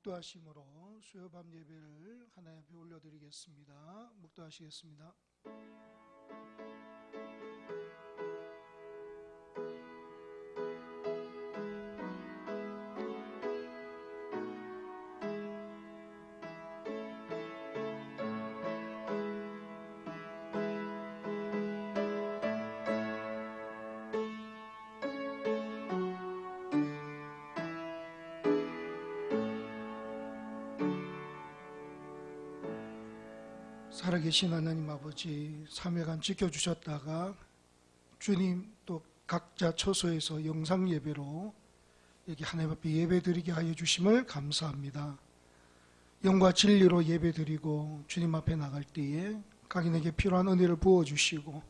묵도하심으로 수요밤 예배를 하나님 앞에 올려드리겠습니다. 묵도하시겠습니다. 살아계신 하나님 아버지, 3일간 지켜주셨다가 주님 또 각자 처소에서 영상 예배로 여기 하나님 앞에 예배드리게 하여 주심을 감사합니다. 영과 진리로 예배드리고 주님 앞에 나갈 때에 각인에게 필요한 은혜를 부어주시고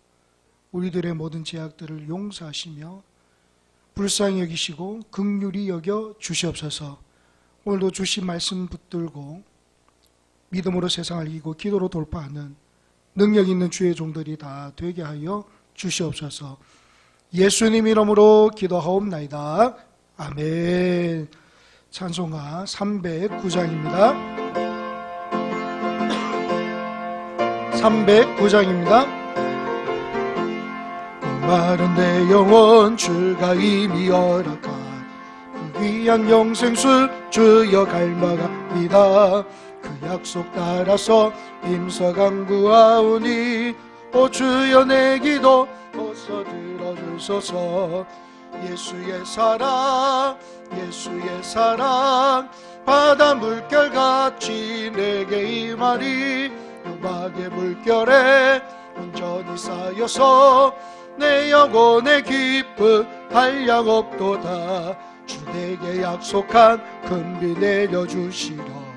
우리들의 모든 죄악들을 용서하시며 불쌍히 여기시고 긍휼히 여겨 주시옵소서. 오늘도 주신 말씀 붙들고 믿음으로 세상을 이기고 기도로 돌파하는 능력 있는 주의 종들이 다 되게 하여 주시옵소서. 예수님 이름으로 기도하옵나이다. 아멘. 찬송가 309장입니다. 309장입니다. 목마른 내 영혼 주가 이미 허락한 그 귀한 영생수 주여 갈망합니다. 그 약속 따라서 임서강구하오니 오 주여 내 기도 어서 들어주소서. 예수의 사랑 예수의 사랑 바다 물결같이 내게 임하리. 음악의 물결에 온전히 쌓여서 내 영혼의 기쁨 한량없도다. 주 내게 약속한 금비 내려주시려.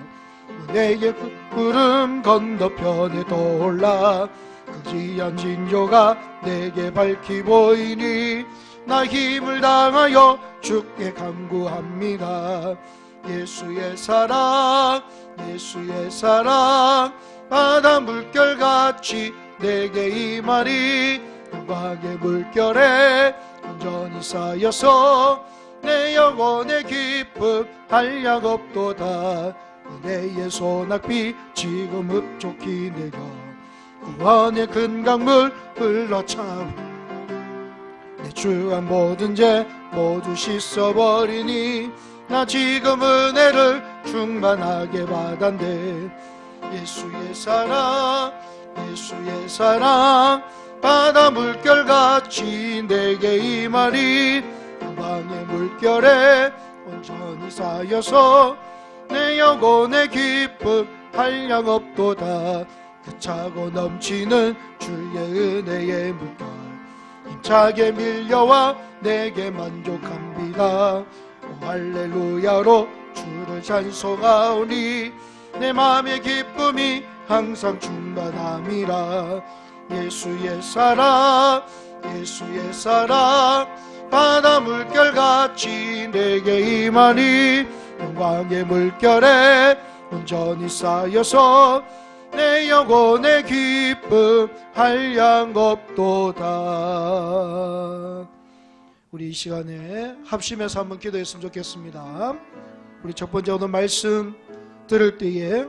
내게 구름 건너편에 떠올라 그 귀한 진조가 내게 밝히 보이니 나 힘을 당하여 주께 간구합니다. 예수의 사랑 예수의 사랑 바다 물결같이 내게 임하리. 영광의 물결에 온전히 쌓여서 내 영혼의 기쁨 한량없도다. 은혜의 소낙비 지금 흡족히 내려 구원의 큰 강물 흘러차오. 내 주한 모든 죄 모두 씻어버리니 나 지금 은혜를 충만하게 받았네. 예수의 사랑 예수의 사랑 바다 물결같이 내게 임하리. 영광의 물결에 온전히 쌓여서 내 영혼의 기쁨 한량없도다. 그 차고 넘치는 주의 은혜의 물결 힘차게 밀려와 내게 만족합니다. 오 할렐루야로 주를 찬송하오니 내 마음의 기쁨이 항상 충만함이라. 예수의 사랑 예수의 사랑 바다 물결같이 내게 임하니 영광의 물결에 온전히 쌓여서 내 영혼의 기쁨 한량없도다. 우리 이 시간에 합심해서 한번 기도했으면 좋겠습니다. 우리 첫 번째 오늘 말씀 들을 때에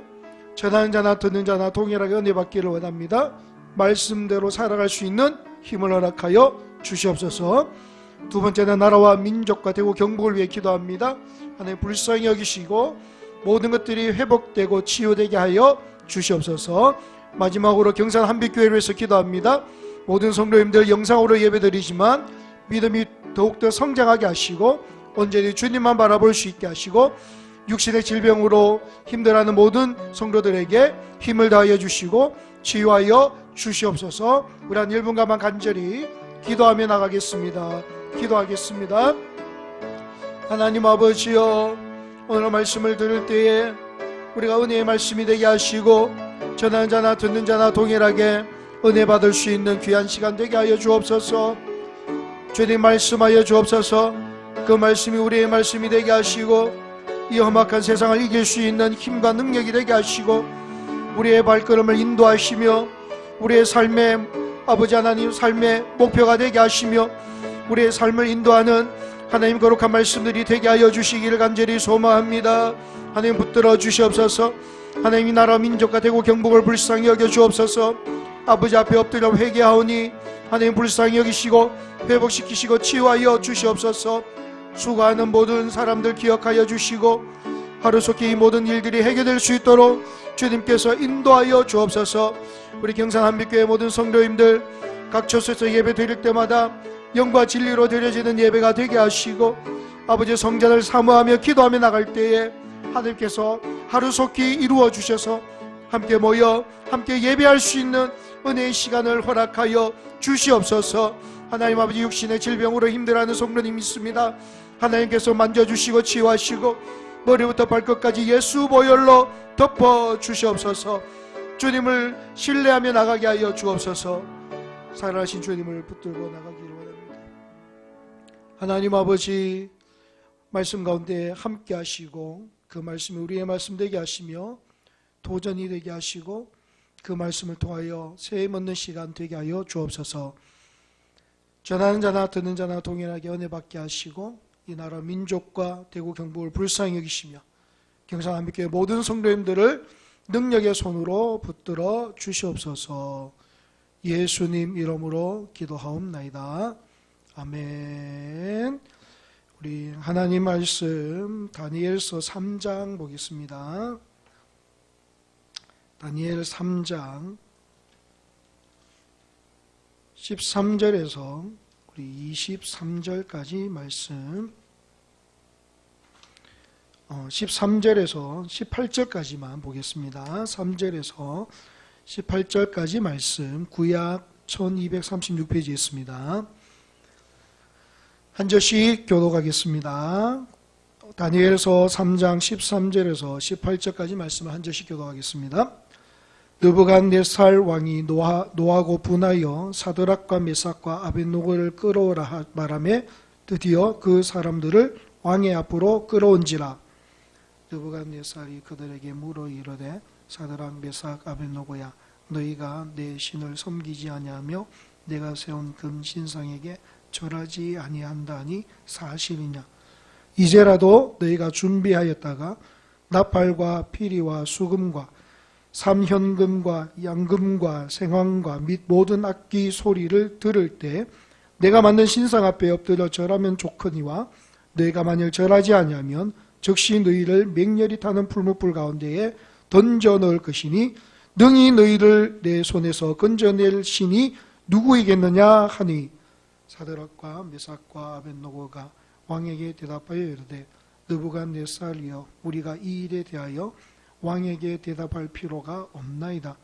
전하는 자나 듣는 자나 동일하게 은혜 받기를 원합니다. 말씀대로 살아갈 수 있는 힘을 허락하여 주시옵소서. 두 번째는 나라와 민족과 대구 경북을 위해 기도합니다. 하나님 불쌍히 여기시고 모든 것들이 회복되고 치유되게 하여 주시옵소서. 마지막으로 경산 한빛교회를 위해서 기도합니다. 모든 성도님들 영상으로 예배드리지만 믿음이 더욱더 성장하게 하시고 온전히 주님만 바라볼 수 있게 하시고 육신의 질병으로 힘들어하는 모든 성도들에게 힘을 다하여 주시고 치유하여 주시옵소서. 우리 한 1분간만 간절히 기도하며 나가겠습니다. 기도하겠습니다. 하나님 아버지여, 오늘 말씀을 들을 때에 우리가 은혜의 말씀이 되게 하시고 전하는 자나 듣는 자나 동일하게 은혜 받을 수 있는 귀한 시간 되게 하여 주옵소서. 주님 말씀하여 주옵소서. 그 말씀이 우리의 말씀이 되게 하시고 이 험악한 세상을 이길 수 있는 힘과 능력이 되게 하시고 우리의 발걸음을 인도하시며 우리의 삶의 아버지 하나님 삶의 목표가 되게 하시며 우리의 삶을 인도하는 하나님 거룩한 말씀들이 되게 하여 주시기를 간절히 소망합니다. 하나님 붙들어 주시옵소서. 하나님 이 나라 민족과 대구 경북을 불쌍히 여겨 주옵소서. 아버지 앞에 엎드려 회개하오니 하나님 불쌍히 여기시고 회복시키시고 치유하여 주시옵소서. 수고하는 모든 사람들 기억하여 주시고 하루속히 이 모든 일들이 해결될 수 있도록 주님께서 인도하여 주옵소서. 우리 경산 한빛교회 모든 성도님들 각 처소에서 예배 드릴 때마다 영과 진리로 드려지는 예배가 되게 하시고 아버지 성전을 사모하며 기도하며 나갈 때에 하나님께서 하루속히 이루어 주셔서 함께 모여 함께 예배할 수 있는 은혜의 시간을 허락하여 주시옵소서. 하나님 아버지 육신의 질병으로 힘들어하는 성도님 있습니다. 하나님께서 만져주시고 치유하시고 머리부터 발끝까지 예수 보혈로 덮어 주시옵소서. 주님을 신뢰하며 나가게 하여 주옵소서. 살아나신 주님을 붙들고 나가기를 원합니다. 하나님 아버지 말씀 가운데 함께 하시고 그 말씀이 우리의 말씀 되게 하시며 도전이 되게 하시고 그 말씀을 통하여 세임 얻는 시간 되게 하여 주옵소서. 전하는 자나 듣는 자나 동일하게 은혜 받게 하시고 이 나라 민족과 대구 경북을 불쌍히 여기시며 경산 한빛교회 모든 성도님들을 능력의 손으로 붙들어 주시옵소서. 예수님 이름으로 기도하옵나이다. 아멘. 우리 하나님 말씀 다니엘서 3장 보겠습니다. 다니엘 3장 13절에서 우리 23절까지 말씀 13절에서 18절까지만 보겠습니다. 3절에서 18절까지 말씀 구약 1236페이지에 있습니다. 한 절씩 교독하겠습니다. 다니엘서 3장 13절에서 18절까지 말씀을 한 절씩 교독하겠습니다. 느부갓네살 왕이 노하고 분하여 사드락과 메삭과 아벳노고를 끌어오라 말하매 드디어 그 사람들을 왕의 앞으로 끌어온지라. 느부갓네살이 그들에게 물어 이르되 사드락 메삭 아벳노고야 너희가 내 신을 섬기지 아니하며 내가 세운 금신상에게 절하지 아니한다니 사실이냐. 이제라도 너희가 준비하였다가 나팔과 피리와 수금과 삼현금과 양금과 생황과 및 모든 악기 소리를 들을 때 내가 만든 신상 앞에 엎드려 절하면 좋거니와 너희가 만일 절하지 아니하면 즉시 너희를 맹렬히 타는 풀무불 가운데에 던져 넣을 것이니 능히 너희를 내 손에서 건져낼 신이 누구이겠느냐 하니 사드락과 메삭과 아벳노고가 왕에게 대답하여 이르되 느부갓네살이여 우리가 이 일에 대하여 왕에게 대답할 필요가 없나이다.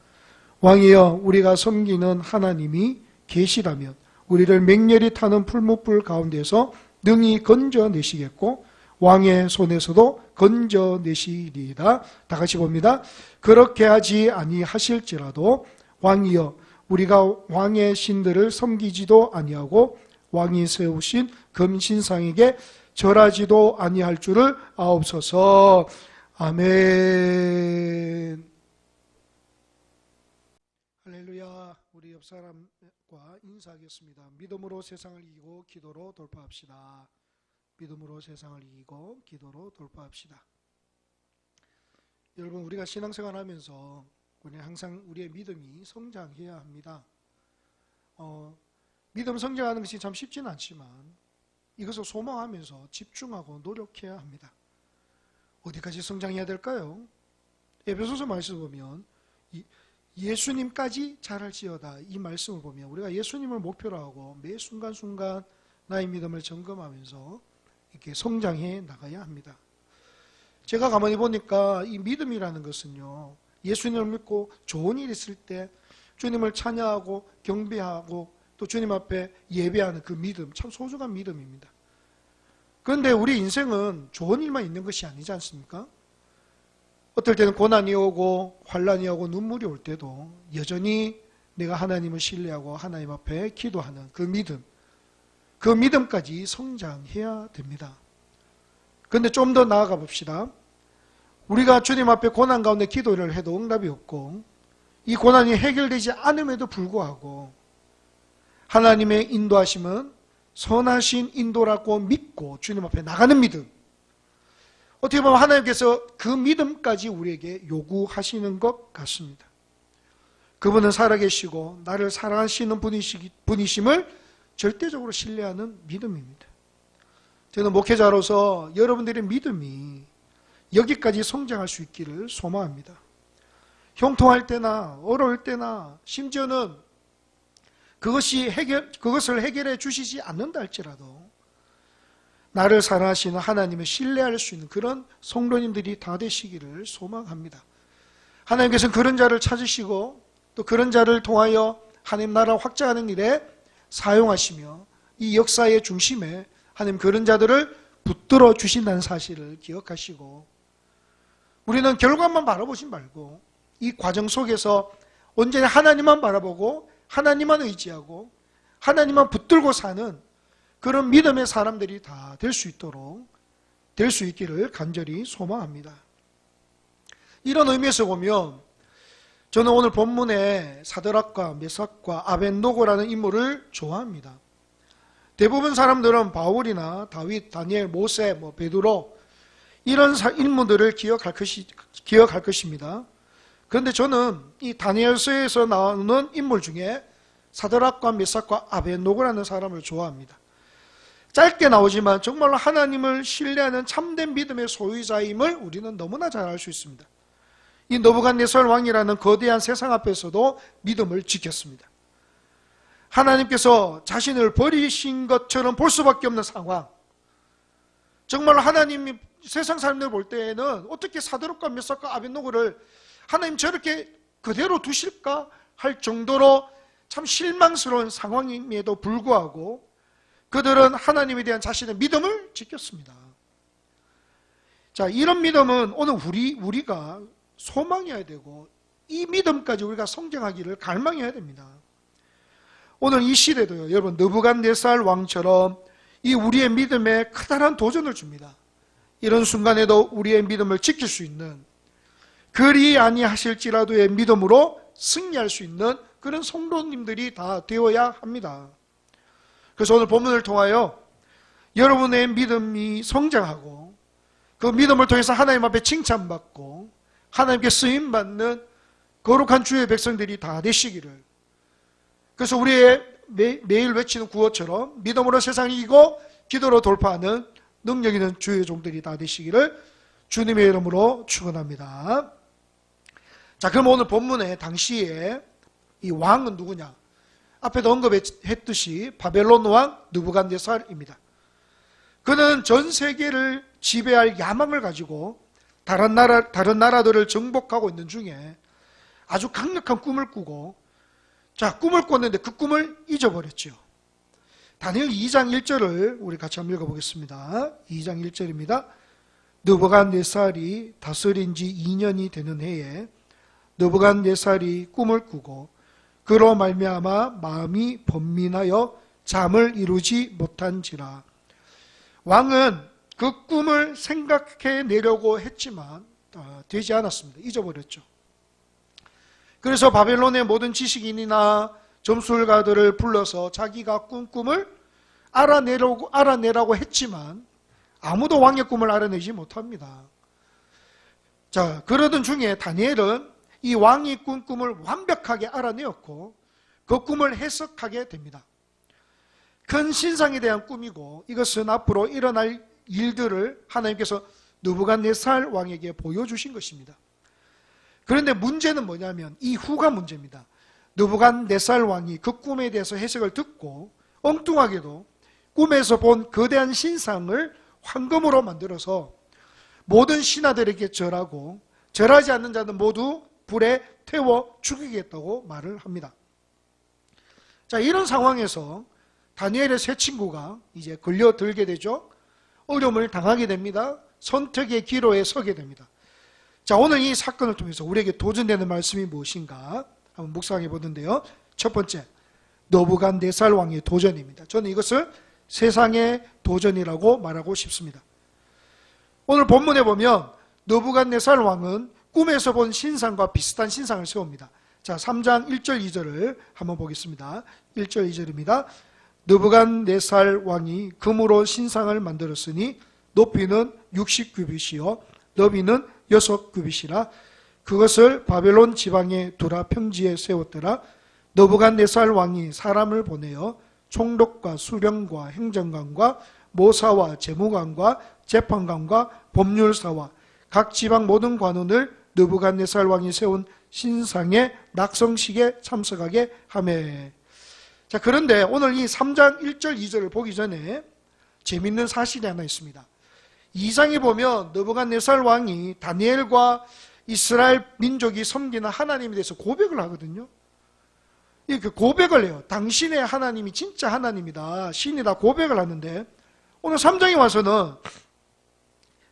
왕이여 우리가 섬기는 하나님이 계시다면 우리를 맹렬히 타는 풀무불 가운데서 능히 건져내시겠고 왕의 손에서도 건져내시리이다. 다 같이 봅니다. 그렇게 하지 아니하실지라도 왕이여 우리가 왕의 신들을 섬기지도 아니하고 왕이 세우신 금신상에게 절하지도 아니할 줄을 아옵소서. 아멘. 할렐루야. 우리 옆 사람과 인사하겠습니다. 믿음으로 세상을 이기고 기도로 돌파합시다. 믿음으로 세상을 이기고 기도로 돌파합시다. 여러분 우리가 신앙생활 하면서 우리는 항상 우리의 믿음이 성장해야 합니다. 믿음 성장하는 것이 참 쉽지는 않지만 이것을 소망하면서 집중하고 노력해야 합니다. 어디까지 성장해야 될까요? 에베소서 말씀을 보면 예수님까지 잘할지어다 이 말씀을 보면 우리가 예수님을 목표로 하고 매 순간순간 나의 믿음을 점검하면서 이렇게 성장해 나가야 합니다. 제가 가만히 보니까 이 믿음이라는 것은요 예수님을 믿고 좋은 일 있을 때 주님을 찬양하고 경배하고 또 주님 앞에 예배하는 그 믿음 참 소중한 믿음입니다. 그런데 우리 인생은 좋은 일만 있는 것이 아니지 않습니까? 어떨 때는 고난이 오고 환난이 오고 눈물이 올 때도 여전히 내가 하나님을 신뢰하고 하나님 앞에 기도하는 그 믿음까지 성장해야 됩니다. 그런데 좀 더 나아가 봅시다. 우리가 주님 앞에 고난 가운데 기도를 해도 응답이 없고 이 고난이 해결되지 않음에도 불구하고 하나님의 인도하심은 선하신 인도라고 믿고 주님 앞에 나가는 믿음. 어떻게 보면 하나님께서 그 믿음까지 우리에게 요구하시는 것 같습니다. 그분은 살아계시고 나를 사랑하시는 분이심을 절대적으로 신뢰하는 믿음입니다. 저는 목회자로서 여러분들의 믿음이 여기까지 성장할 수 있기를 소망합니다. 형통할 때나 어려울 때나 심지어는 그것을 해결해 주시지 않는다 할지라도 나를 사랑하시는 하나님을 신뢰할 수 있는 그런 성도님들이 다 되시기를 소망합니다. 하나님께서는 그런 자를 찾으시고 또 그런 자를 통하여 하나님 나라 확장하는 일에 사용하시며 이 역사의 중심에 하나님 그런 자들을 붙들어 주신다는 사실을 기억하시고 우리는 결과만 바라보지 말고 이 과정 속에서 온전히 하나님만 바라보고 하나님만 의지하고 하나님만 붙들고 사는 그런 믿음의 사람들이 다 될 수 있도록 될 수 있기를 간절히 소망합니다. 이런 의미에서 보면 저는 오늘 본문에 사드락과 메삭과 아벳노고라는 인물을 좋아합니다. 대부분 사람들은 바울이나 다윗, 다니엘, 모세, 베드로 이런 인물들을 기억할 것입니다. 그런데 저는 이 다니엘서에서 나오는 인물 중에 사드락과 메삭과 아벳노고라는 사람을 좋아합니다. 짧게 나오지만 정말로 하나님을 신뢰하는 참된 믿음의 소유자임을 우리는 너무나 잘 알 수 있습니다. 이 느부갓네살 왕이라는 거대한 세상 앞에서도 믿음을 지켰습니다. 하나님께서 자신을 버리신 것처럼 볼 수밖에 없는 상황. 정말로 하나님이 세상 사람들 볼 때에는 어떻게 사드락과 메삭과 아벳노고를 하나님 저렇게 그대로 두실까 할 정도로 참 실망스러운 상황임에도 불구하고 그들은 하나님에 대한 자신의 믿음을 지켰습니다. 자, 이런 믿음은 오늘 우리가 소망해야 되고 이 믿음까지 우리가 성장하기를 갈망해야 됩니다. 오늘 이 시대도요, 여러분 느부갓네살 왕처럼 이 우리의 믿음에 커다란 도전을 줍니다. 이런 순간에도 우리의 믿음을 지킬 수 있는 그리 아니하실지라도의 믿음으로 승리할 수 있는 그런 성도님들이 다 되어야 합니다. 그래서 오늘 본문을 통하여 여러분의 믿음이 성장하고 그 믿음을 통해서 하나님 앞에 칭찬받고 하나님께 쓰임받는 거룩한 주의 백성들이 다 되시기를. 그래서 우리의 매일 외치는 구호처럼 믿음으로 세상을 이기고 기도로 돌파하는 능력 있는 주의 종들이 다 되시기를 주님의 이름으로 축원합니다. 자, 그럼 오늘 본문에 당시에 이 왕은 누구냐? 앞에도 언급했듯이 바벨론 왕 느부갓네살입니다. 그는 전 세계를 지배할 야망을 가지고 다른 나라들을 정복하고 있는 중에 아주 강력한 꿈을 꾸고 꿈을 꿨는데 그 꿈을 잊어버렸죠. 다니엘 2장 1절을 우리 같이 한번 읽어보겠습니다. 2장 1절입니다. 느부갓네살이 다스린 지 2년이 되는 해에 느부갓네살이 꿈을 꾸고 그로 말미암아 마음이 번민하여 잠을 이루지 못한지라. 왕은 그 꿈을 생각해내려고 했지만 되지 않았습니다. 잊어버렸죠. 그래서 바벨론의 모든 지식인이나 점술가들을 불러서 자기가 꾼 꿈을 알아내라고 했지만 아무도 왕의 꿈을 알아내지 못합니다. 자, 그러던 중에 다니엘은 이 왕이 꾼 꿈을 완벽하게 알아내었고 그 꿈을 해석하게 됩니다. 큰 신상에 대한 꿈이고 이것은 앞으로 일어날 일들을 하나님께서 느부갓네살 왕에게 보여주신 것입니다. 그런데 문제는 뭐냐면 이 후가 문제입니다. 느부갓네살 왕이 그 꿈에 대해서 해석을 듣고 엉뚱하게도 꿈에서 본 거대한 신상을 황금으로 만들어서 모든 신하들에게 절하고 절하지 않는 자는 모두 불에 태워 죽이겠다고 말을 합니다. 자, 이런 상황에서 다니엘의 세 친구가 이제 걸려들게 되죠. 어려움을 당하게 됩니다. 선택의 기로에 서게 됩니다. 자, 오늘 이 사건을 통해서 우리에게 도전되는 말씀이 무엇인가 한번 묵상해 보는데요. 첫 번째, 느부갓네살 왕의 도전입니다. 저는 이것을 세상의 도전이라고 말하고 싶습니다. 오늘 본문에 보면 느부갓네살 왕은 꿈에서 본 신상과 비슷한 신상을 세웁니다. 자, 3장 1절 2절을 한번 보겠습니다. 1절 2절입니다. 느부갓네살 왕이 금으로 신상을 만들었으니 높이는 60규빗이요 너비는 6규빗이라 그것을 바벨론 지방의 두라 평지에 세웠더라. 느부갓네살 왕이 사람을 보내어 총독과 수령과 행정관과 모사와 재무관과 재판관과 법률사와 각 지방 모든 관원을 느부갓네살 왕이 세운 신상의 낙성식에 참석하게 하매. 자, 그런데 오늘 이 3장 1절 2절을 보기 전에 재밌는 사실이 하나 있습니다. 2장에 보면 느부갓네살 왕이 다니엘과 이스라엘 민족이 섬기는 하나님에 대해서 고백을 하거든요. 이렇게 고백을 해요. 당신의 하나님이 진짜 하나님이다, 신이다 고백을 하는데, 오늘 3장에 와서는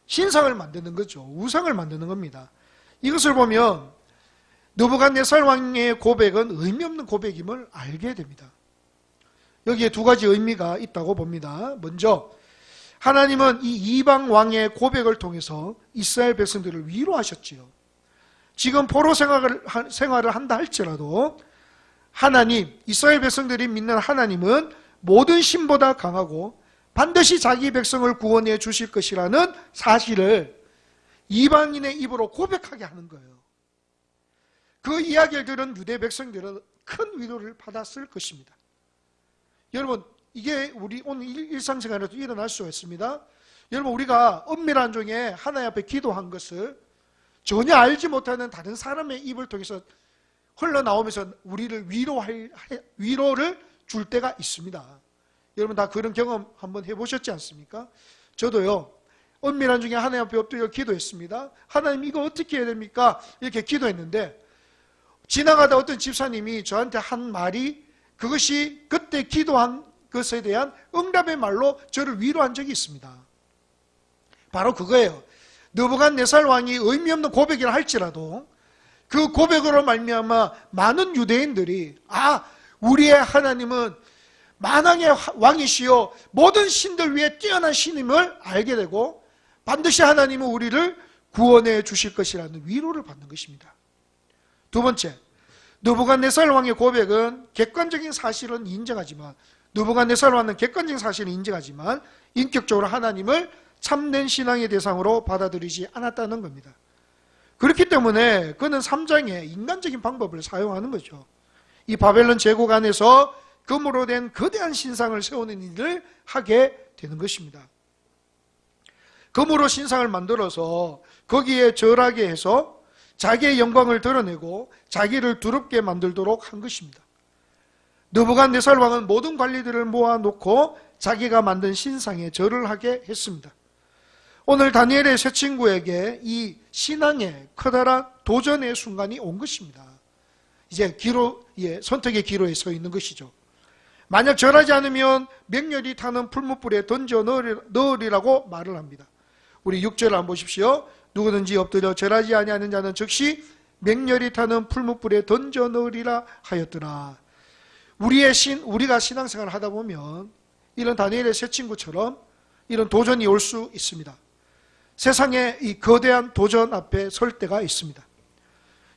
신상을 만드는 거죠. 우상을 만드는 겁니다. 이것을 보면 느부갓네살 왕의 고백은 의미 없는 고백임을 알게 됩니다. 여기에 두 가지 의미가 있다고 봅니다. 먼저 하나님은 이 이방 왕의 고백을 통해서 이스라엘 백성들을 위로하셨지요. 지금 포로 생활을 한다 할지라도 하나님, 이스라엘 백성들이 믿는 하나님은 모든 신보다 강하고 반드시 자기 백성을 구원해 주실 것이라는 사실을 이방인의 입으로 고백하게 하는 거예요. 그 이야기를 들은 유대 백성들은 큰 위로를 받았을 것입니다. 여러분, 이게 우리 오늘 일상생활에도 일어날 수가 있습니다. 여러분, 우리가 은밀한 중에 하나님 앞에 기도한 것을 전혀 알지 못하는 다른 사람의 입을 통해서 흘러나오면서 우리를 위로를 줄 때가 있습니다. 여러분 다 그런 경험 한번 해보셨지 않습니까? 저도요, 은밀한 중에 하나님 앞에 엎드려 기도했습니다. 하나님, 이거 어떻게 해야 됩니까? 이렇게 기도했는데 지나가다 어떤 집사님이 저한테 한 말이, 그것이 그때 기도한 것에 대한 응답의 말로 저를 위로한 적이 있습니다. 바로 그거예요. 느부갓네살 왕이 의미 없는 고백이라 할지라도 그 고백으로 말미암아 많은 유대인들이, 우리의 하나님은 만왕의 왕이시요 모든 신들 위에 뛰어난 신임을 알게 되고 반드시 하나님은 우리를 구원해 주실 것이라는 위로를 받는 것입니다. 두 번째, 느부갓네살 왕의 고백은 객관적인 사실은 인정하지만, 느부갓네살 왕은 객관적인 사실을 인정하지만 인격적으로 하나님을 참된 신앙의 대상으로 받아들이지 않았다는 겁니다. 그렇기 때문에 그는 3장에 인간적인 방법을 사용하는 거죠. 이 바벨론 제국 안에서 금으로 된 거대한 신상을 세우는 일을 하게 되는 것입니다. 금으로 신상을 만들어서 거기에 절하게 해서 자기의 영광을 드러내고 자기를 두렵게 만들도록 한 것입니다. 느부갓네살 왕은 모든 관리들을 모아놓고 자기가 만든 신상에 절을 하게 했습니다. 오늘 다니엘의 새 친구에게 이 신앙의 커다란 도전의 순간이 온 것입니다. 이제 선택의 기로에 서 있는 것이죠. 만약 절하지 않으면 맹렬히 타는 풀무불에 던져 넣으리라고 말을 합니다. 우리 6절을 한번 보십시오. 누구든지 엎드려 절하지 아니하는 자는 즉시 맹렬히 타는 풀무불에 던져 넣으리라 하였더라. 우리가 신앙생활을 하다 보면 이런 다니엘의 새 친구처럼 이런 도전이 올 수 있습니다. 세상의 이 거대한 도전 앞에 설 때가 있습니다.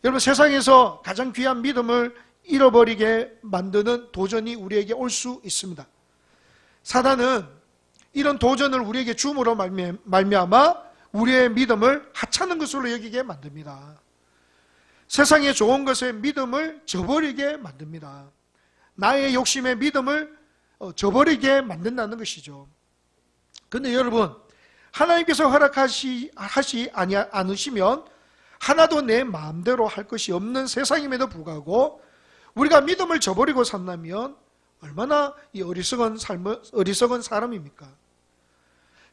여러분, 세상에서 가장 귀한 믿음을 잃어버리게 만드는 도전이 우리에게 올 수 있습니다. 사단은 이런 도전을 우리에게 줌으로 말미암아 우리의 믿음을 하찮은 것으로 여기게 만듭니다. 세상의 좋은 것에 믿음을 저버리게 만듭니다. 나의 욕심에 믿음을 저버리게 만든다는 것이죠. 그런데 여러분, 하나님께서 허락하시 않으시면 하나도 내 마음대로 할 것이 없는 세상임에도 불구하고 우리가 믿음을 저버리고 산다면 얼마나 이 어리석은 사람입니까?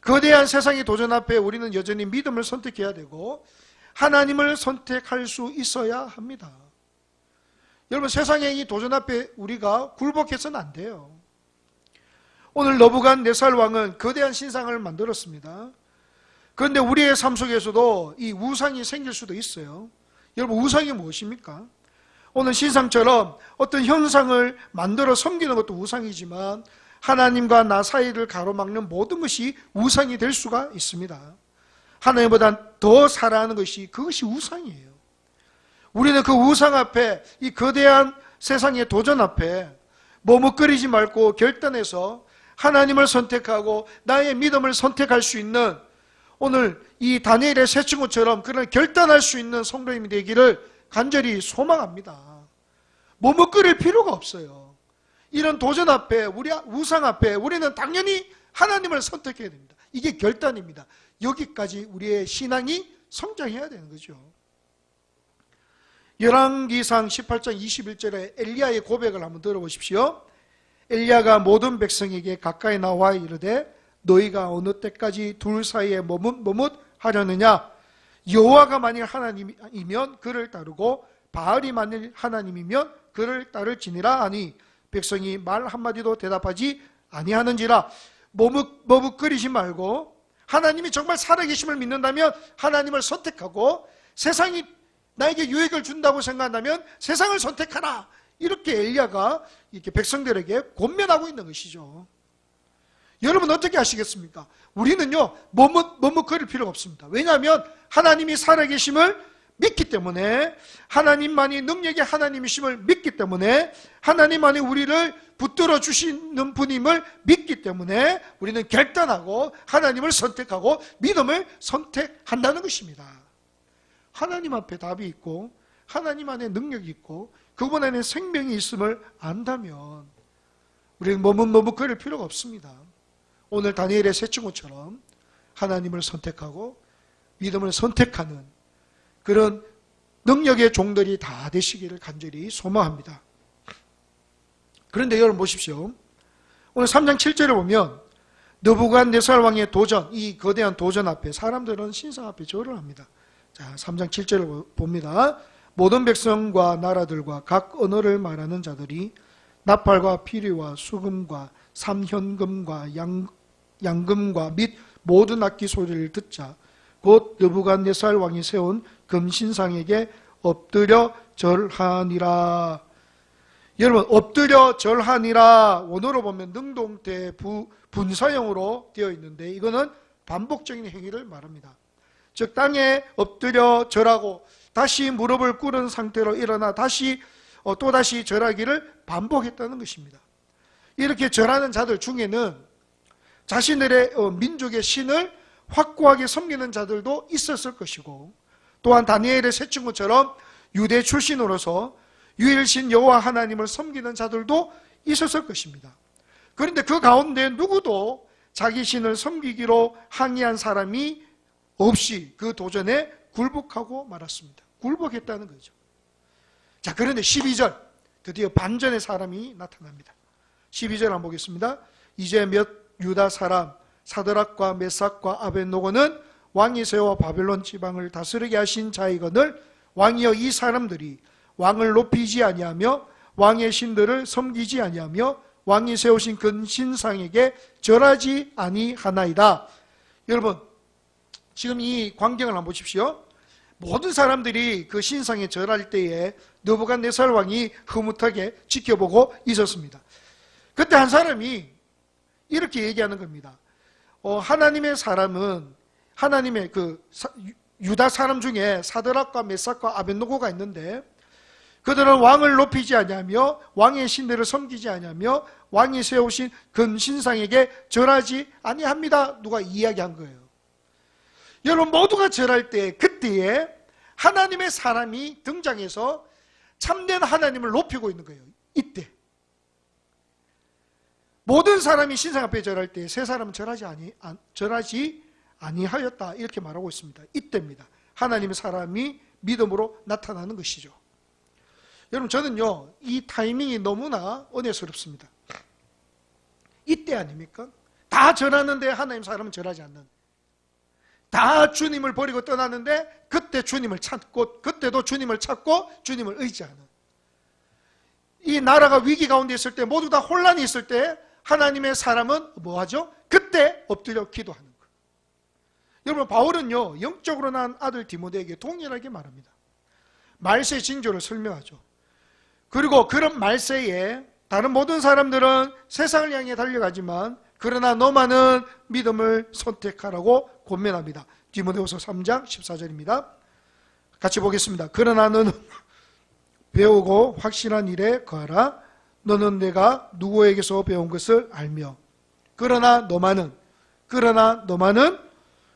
거대한 세상의 도전 앞에 우리는 여전히 믿음을 선택해야 되고 하나님을 선택할 수 있어야 합니다. 여러분, 세상의 이 도전 앞에 우리가 굴복해서는 안 돼요. 오늘 느부갓네살 왕은 거대한 신상을 만들었습니다. 그런데 우리의 삶 속에서도 이 우상이 생길 수도 있어요. 여러분, 우상이 무엇입니까? 오늘 신상처럼 어떤 형상을 만들어 섬기는 것도 우상이지만 하나님과 나 사이를 가로막는 모든 것이 우상이 될 수가 있습니다. 하나님보다 더 사랑하는 그것이 우상이에요. 우리는 그 우상 앞에, 이 거대한 세상의 도전 앞에 머뭇거리지 말고 결단해서 하나님을 선택하고 나의 믿음을 선택할 수 있는, 오늘 이 다니엘의 세 친구처럼 그런 결단할 수 있는 성도님이 되기를 간절히 소망합니다. 머뭇거릴 필요가 없어요. 이런 도전 앞에, 우리 우상 앞에 우리는 당연히 하나님을 선택해야 됩니다. 이게 결단입니다. 여기까지 우리의 신앙이 성장해야 되는 거죠. 열왕기상 18장 21절에 엘리야의 고백을 한번 들어보십시오. 엘리야가 모든 백성에게 가까이 나와 이르되 너희가 어느 때까지 둘 사이에 머뭇하려느냐? 여호와가 만일 하나님이면 그를 따르고 바알이 만일 하나님이면 그를 따를지니라 하니 백성이 말 한마디도 대답하지 아니하는지라. 머뭇거리지 말고 하나님이 정말 살아계심을 믿는다면 하나님을 선택하고, 세상이 나에게 유익을 준다고 생각한다면 세상을 선택하라. 이렇게 엘리야가 이렇게 백성들에게 권면하고 있는 것이죠. 여러분 어떻게 하시겠습니까? 우리는요 머뭇거릴 필요가 없습니다. 왜냐하면 하나님이 살아계심을 믿기 때문에, 하나님만이 능력의 하나님이심을 믿기 때문에, 하나님만이 우리를 붙들어 주시는 분임을 믿기 때문에 우리는 결단하고 하나님을 선택하고 믿음을 선택한다는 것입니다. 하나님 앞에 답이 있고 하나님 안에 능력이 있고 그분 안에 생명이 있음을 안다면 우리는 머뭇거릴 필요가 없습니다. 오늘 다니엘의 세 친구처럼 하나님을 선택하고 믿음을 선택하는 그런 능력의 종들이 다 되시기를 간절히 소망합니다. 그런데 여러분 보십시오. 오늘 3장 7절에 보면 느부갓네살 왕의 도전, 이 거대한 도전 앞에 사람들은 신상 앞에 절을 합니다. 자, 3장 7절을 봅니다. 모든 백성과 나라들과 각 언어를 말하는 자들이 나팔과 피리와 수금과 삼현금과 양금과 및 모든 악기 소리를 듣자 곧 느부갓네살 왕이 세운 금신상에게 엎드려 절하니라. 여러분 엎드려 절하니라 원어로 보면 능동태 분사형으로 되어 있는데 이거는 반복적인 행위를 말합니다. 즉 땅에 엎드려 절하고 다시 무릎을 꿇은 상태로 일어나 다시 또다시 절하기를 반복했다는 것입니다. 이렇게 절하는 자들 중에는 자신들의 민족의 신을 확고하게 섬기는 자들도 있었을 것이고, 또한 다니엘의 세 친구처럼 유대 출신으로서 유일신 여호와 하나님을 섬기는 자들도 있었을 것입니다. 그런데 그 가운데 누구도 자기 신을 섬기기로 항의한 사람이 없이 그 도전에 굴복하고 말았습니다. 굴복했다는 거죠. 자, 그런데 12절 드디어 반전의 사람이 나타납니다. 12절 한번 보겠습니다. 이제 몇 유다 사람 사드락과 메삭과 아벳노고는 왕이 세워 바벨론 지방을 다스리게 하신 자이거늘 왕이여 이 사람들이 왕을 높이지 아니하며 왕의 신들을 섬기지 아니하며 왕이 세우신 근신상에게 절하지 아니하나이다. 여러분 지금 이 광경을 한번 보십시오. 모든 사람들이 그 신상에 절할 때에 느부갓네살 왕이 흐뭇하게 지켜보고 있었습니다. 그때 한 사람이 이렇게 얘기하는 겁니다. 하나님의 사람은 하나님의 유다 사람 중에 사드락과 메삭과 아벳노고가 있는데 그들은 왕을 높이지 아니하며 왕의 신들을 섬기지 아니하며 왕이 세우신 금신상에게 절하지 아니합니다. 누가 이야기한 거예요. 여러분 모두가 절할 때 그때에 하나님의 사람이 등장해서 참된 하나님을 높이고 있는 거예요. 이때 모든 사람이 신상 앞에 절할 때 세 사람은 절하지 아니하였다 이렇게 말하고 있습니다. 이때입니다. 하나님의 사람이 믿음으로 나타나는 것이죠. 여러분 저는요 이 타이밍이 너무나 은혜스럽습니다. 이때 아닙니까? 다 절하는데 하나님 사람은 절하지 않는, 다 주님을 버리고 떠나는데 그때 주님을 찾고 그때도 주님을 찾고 주님을 의지하는, 이 나라가 위기 가운데 있을 때 모두 다 혼란이 있을 때 하나님의 사람은 뭐하죠? 그때 엎드려 기도하는 거예요. 여러분 바울은요 영적으로 난 아들 디모데에게 동일하게 말합니다. 말세 징조를 설명하죠. 그리고 그런 말세에 다른 모든 사람들은 세상을 향해 달려가지만 그러나 너만은 믿음을 선택하라고 권면합니다. 디모데후서 3장 14절입니다. 같이 보겠습니다. 그러나 너는 배우고 확실한 일에 거하라. 너는 내가 누구에게서 배운 것을 알며 그러나 너만은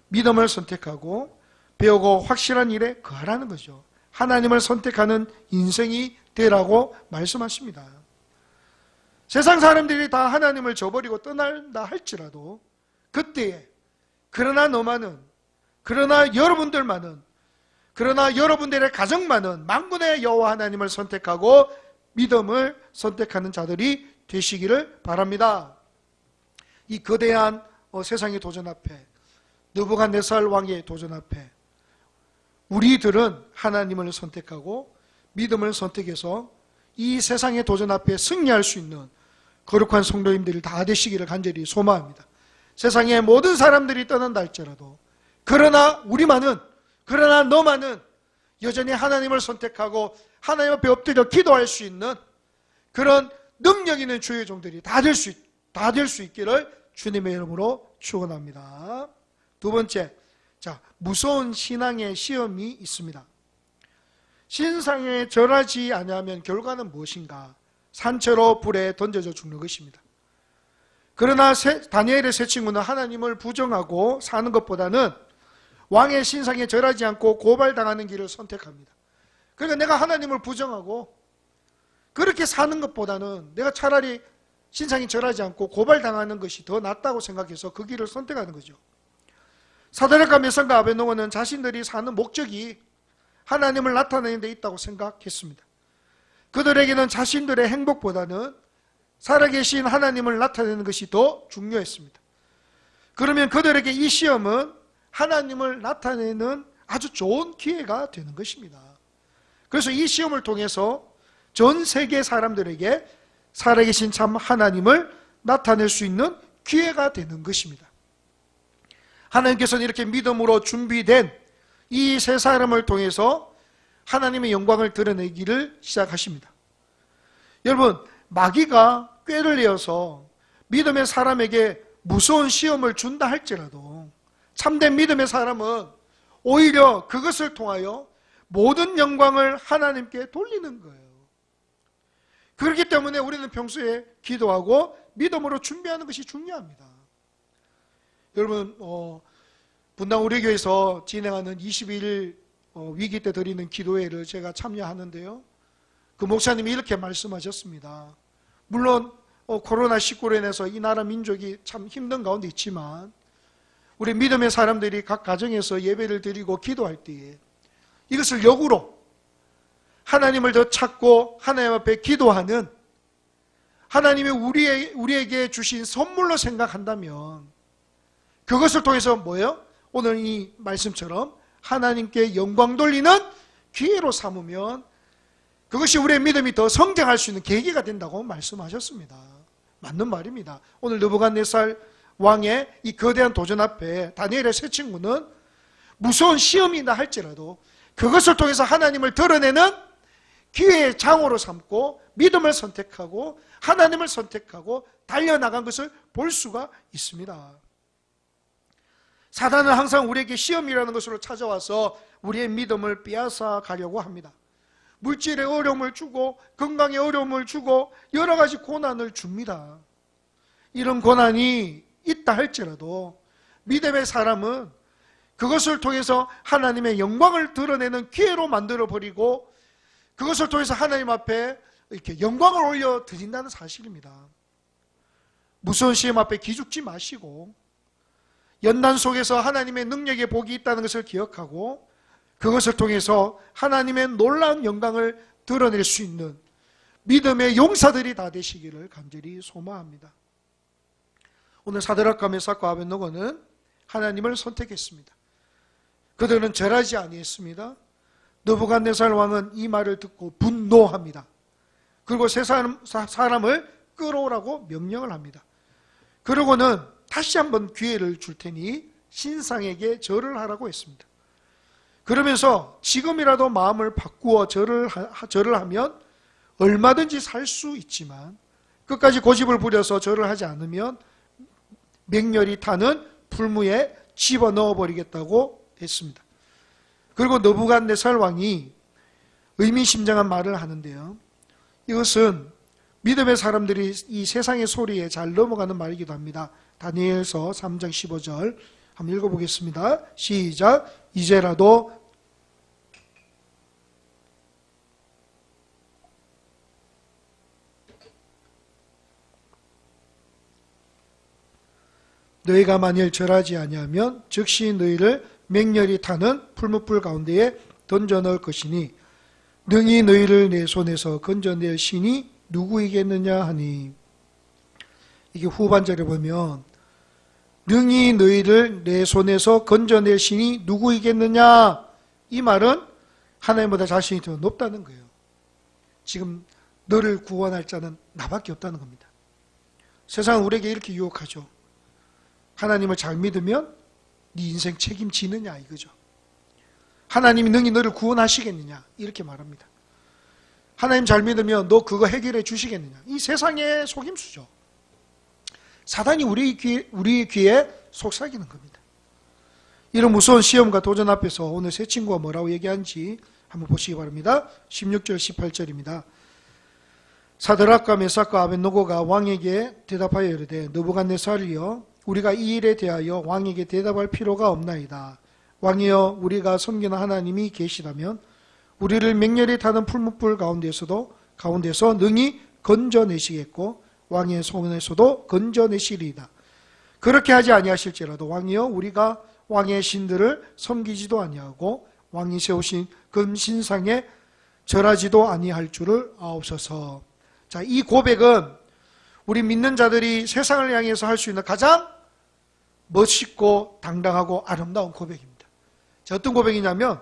믿음을 선택하고 배우고 확실한 일에 거하라는 거죠. 하나님을 선택하는 인생이 되라고 말씀하십니다. 세상 사람들이 다 하나님을 저버리고 떠난다 할지라도 그때에 그러나 너만은, 그러나 여러분들만은, 그러나 여러분들의 가정만은 만군의 여호와 하나님을 선택하고 믿음을 선택하는 자들이 되시기를 바랍니다. 이 거대한 세상의 도전 앞에, 느부갓네살 왕의 도전 앞에 우리들은 하나님을 선택하고 믿음을 선택해서 이 세상의 도전 앞에 승리할 수 있는 거룩한 성도님들이 다 되시기를 간절히 소망합니다. 세상의 모든 사람들이 떠난다 할지라도 그러나 우리만은, 그러나 너만은 여전히 하나님을 선택하고 하나님 앞에 엎드려 기도할 수 있는 그런 능력 있는 주의 종들이 다 될 수 있기를 주님의 이름으로 축원합니다. 두 번째, 무서운 신앙의 시험이 있습니다. 신상에 절하지 아니하면 결과는 무엇인가? 산채로 불에 던져져 죽는 것입니다. 그러나 다니엘의 세 친구는 하나님을 부정하고 사는 것보다는 왕의 신상에 절하지 않고 고발당하는 길을 선택합니다. 그러니까 내가 하나님을 부정하고 그렇게 사는 것보다는 내가 차라리 신상에 절하지 않고 고발당하는 것이 더 낫다고 생각해서 그 길을 선택하는 거죠. 사드락과 메삭과 아벳느고는 자신들이 사는 목적이 하나님을 나타내는 데 있다고 생각했습니다. 그들에게는 자신들의 행복보다는 살아계신 하나님을 나타내는 것이 더 중요했습니다. 그러면 그들에게 이 시험은 하나님을 나타내는 아주 좋은 기회가 되는 것입니다. 그래서 이 시험을 통해서 전 세계 사람들에게 살아계신 참 하나님을 나타낼 수 있는 기회가 되는 것입니다. 하나님께서는 이렇게 믿음으로 준비된 이 세 사람을 통해서 하나님의 영광을 드러내기를 시작하십니다. 여러분, 마귀가 꾀를 내어서 믿음의 사람에게 무서운 시험을 준다 할지라도 참된 믿음의 사람은 오히려 그것을 통하여 모든 영광을 하나님께 돌리는 거예요. 그렇기 때문에 우리는 평소에 기도하고 믿음으로 준비하는 것이 중요합니다. 여러분, 분당 우리 교회에서 진행하는 21일 위기 때 드리는 기도회를 제가 참여하는데요. 그 목사님이 이렇게 말씀하셨습니다. 물론 코로나19로 인해서 이 나라 민족이 참 힘든 가운데 있지만 우리 믿음의 사람들이 각 가정에서 예배를 드리고 기도할 때에 이것을 역으로 하나님을 더 찾고 하나님 앞에 기도하는 하나님이 우리에게 주신 선물로 생각한다면 그것을 통해서 뭐예요? 오늘 이 말씀처럼 하나님께 영광 돌리는 기회로 삼으면 그것이 우리의 믿음이 더 성장할 수 있는 계기가 된다고 말씀하셨습니다. 맞는 말입니다. 오늘 느부갓네살 왕의 이 거대한 도전 앞에 다니엘의 세 친구는 무서운 시험이나 할지라도 그것을 통해서 하나님을 드러내는 기회의 장으로 삼고 믿음을 선택하고 하나님을 선택하고 달려나간 것을 볼 수가 있습니다. 사단은 항상 우리에게 시험이라는 것으로 찾아와서 우리의 믿음을 빼앗아 가려고 합니다. 물질의 어려움을 주고 건강의 어려움을 주고 여러 가지 고난을 줍니다. 이런 고난이 있다 할지라도 믿음의 사람은 그것을 통해서 하나님의 영광을 드러내는 기회로 만들어버리고 그것을 통해서 하나님 앞에 이렇게 영광을 올려 드린다는 사실입니다. 무서운 시험 앞에 기죽지 마시고 연단 속에서 하나님의 능력의 복이 있다는 것을 기억하고 그것을 통해서 하나님의 놀라운 영광을 드러낼 수 있는 믿음의 용사들이 다 되시기를 간절히 소망합니다. 오늘 사드락과 메삭과 아벳느고는 하나님을 선택했습니다. 그들은 절하지 아니했습니다. 느부갓네살 왕은 이 말을 듣고 분노합니다. 그리고 세 사람을 끌어오라고 명령을 합니다. 그러고는 다시 한번 기회를 줄 테니 신상에게 절을 하라고 했습니다. 그러면서 지금이라도 마음을 바꾸어 절을 하면 얼마든지 살 수 있지만 끝까지 고집을 부려서 절을 하지 않으면 맹렬히 타는 풀무에 집어넣어 버리겠다고 했습니다. 그리고 느부갓네살 왕이 의미심장한 말을 하는데요. 이것은 믿음의 사람들이 이 세상의 소리에 잘 넘어가는 말이기도 합니다. 다니엘서 3장 15절 한번 읽어보겠습니다. 시작. 이제라도 너희가 만일 절하지 아니하면 즉시 너희를 맹렬히 타는 풀무불 가운데에 던져 넣을 것이니 능히 너희를 내 손에서 건져낼 신이 누구이겠느냐 하니, 이게 후반절에 보면 능히 너희를 내 손에서 건져낼 신이 누구이겠느냐, 이 말은 하나님보다 자신이 더 높다는 거예요. 지금 너를 구원할 자는 나밖에 없다는 겁니다. 세상은 우리에게 이렇게 유혹하죠. 하나님을 잘 믿으면 네 인생 책임지느냐 이거죠. 하나님이 능히 너를 구원하시겠느냐 이렇게 말합니다. 하나님 잘 믿으면 너 그거 해결해 주시겠느냐, 이 세상의 속임수죠. 사단이 우리 귀에 속삭이는 겁니다. 이런 무서운 시험과 도전 앞에서 오늘 세 친구가 뭐라고 얘기하는지 한번 보시기 바랍니다. 16절 18절입니다. 사드락과 메삭과 아벳노고가 왕에게 대답하여 이르되 느부갓네살이여, 우리가 이 일에 대하여 왕에게 대답할 필요가 없나이다. 왕이여, 우리가 섬기는 하나님이 계시다면 우리를 맹렬히 타는 풀무불 가운데서 능히 건져내시겠고 왕의 손에서도 건져내시리이다. 그렇게 하지 아니하실지라도 왕이여, 우리가 왕의 신들을 섬기지도 아니하고 왕이 세우신 금신상에 절하지도 아니할 줄을 아옵소서. 자, 이 고백은 우리 믿는 자들이 세상을 향해서 할 수 있는 가장 멋있고 당당하고 아름다운 고백입니다. 자, 어떤 고백이냐면